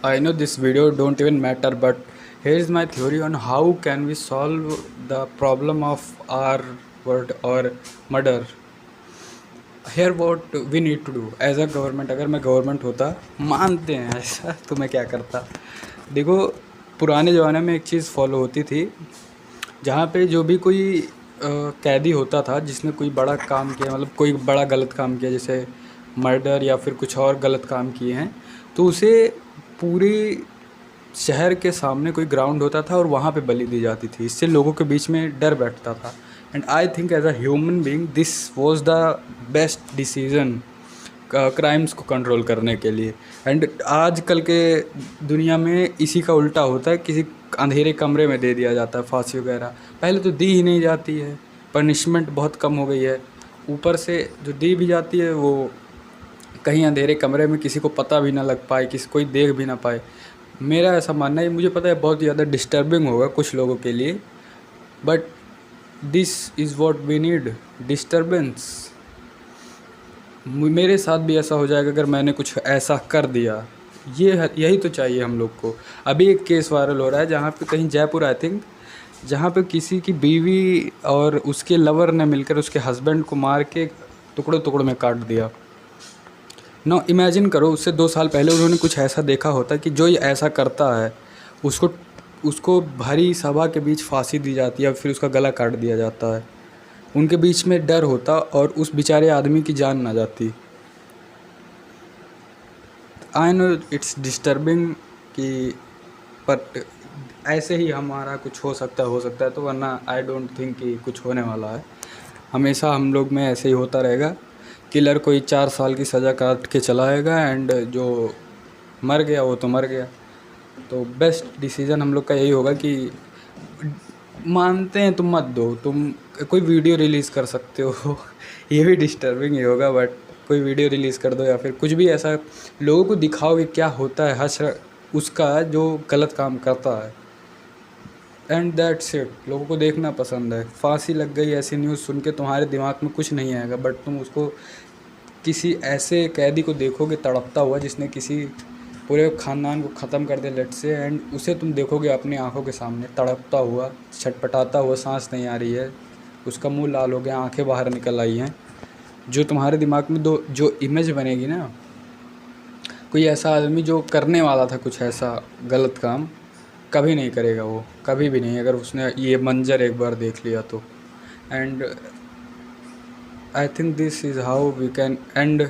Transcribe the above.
I know this video don't even matter, but here is my theory on how can we solve the problem of R word or murder. Here what we need to do as a government. अगर मैं government होता, मानते हैं ऐसा, तो मैं क्या करता? देखो, पुराने ज़माने में एक चीज़ फॉलो होती थी, जहाँ पे जो भी कोई कैदी होता था जिसने कोई बड़ा काम किया, मतलब कोई बड़ा गलत काम किया, जैसे मर्डर या फिर कुछ और गलत काम किए हैं, तो उसे पूरी शहर के सामने कोई ग्राउंड होता था और वहाँ पे बलि दी जाती थी। इससे लोगों के बीच में डर बैठता था। And I think as a human being this was the best decision crimes को कंट्रोल करने के लिए। एंड आजकल के दुनिया में इसी का उल्टा होता है, किसी अंधेरे कमरे में दे दिया जाता है फांसी वगैरह। पहले तो दी ही नहीं जाती है, पनिशमेंट बहुत कम हो गई है, ऊपर से जो दी भी जाती है वो कहीं अंधेरे कमरे में किसी को पता भी ना लग पाए, किसी कोई देख भी ना पाए। मेरा ऐसा मानना है, मुझे पता है बहुत ज़्यादा डिस्टर्बिंग होगा कुछ लोगों के लिए, but this is what we need, disturbance. मेरे साथ भी ऐसा हो जाएगा अगर मैंने कुछ ऐसा कर दिया। यही तो चाहिए हम लोग को। अभी एक केस वायरल हो रहा है जहाँ पे कहीं जयपुर आई थिंक, जहाँ पे किसी की बीवी और उसके लवर ने मिलकर उसके हस्बैंड को मार के टुकड़ों टुकड़ों में काट दिया। नो इमेजिन करो, उससे 2 साल पहले उन्होंने कुछ ऐसा देखा होता कि जो ये ऐसा करता है उसको उसको भरी सभा के बीच फांसी दी जाती है, फिर उसका गला काट दिया जाता है। उनके बीच में डर होता और उस बेचारे आदमी की जान ना जाती। आई नो इट्स डिस्टर्बिंग कि, बट ऐसे ही हमारा कुछ हो सकता है तो, वरना आई डोंट थिंक कि कुछ होने वाला है। हमेशा हम लोग में ऐसे ही होता रहेगा। किलर कोई 4 साल की सज़ा काट के चलाएगा एंड जो मर गया वो तो मर गया। तो बेस्ट डिसीज़न हम लोग का यही होगा कि मानते हैं तुम मत दो, तुम कोई वीडियो रिलीज़ कर सकते हो ये भी डिस्टर्बिंग ही होगा, बट कोई वीडियो रिलीज़ कर दो या फिर कुछ भी ऐसा लोगों को दिखाओ कि क्या होता है हश्र उसका जो गलत काम करता है। And that's it. लोगों को देखना पसंद है। फांसी लग गई ऐसी न्यूज़ सुन के तुम्हारे दिमाग में कुछ नहीं आएगा, बट तुम उसको किसी ऐसे कैदी को देखोगे तड़पता हुआ जिसने किसी पूरे ख़ानदान को ख़त्म कर दिया लेट से, एंड उसे तुम देखोगे अपनी आंखों के सामने तड़पता हुआ, छटपटाता हुआ, सांस नहीं आ रही है, उसका मुंह लाल हो गया, आंखें बाहर निकल आई हैं। जो तुम्हारे दिमाग में दो जो इमेज बनेगी ना, कोई ऐसा आदमी जो करने वाला था कुछ ऐसा गलत काम, कभी नहीं करेगा वो, कभी भी नहीं, अगर उसने ये मंजर एक बार देख लिया तो। And I think this is how we can and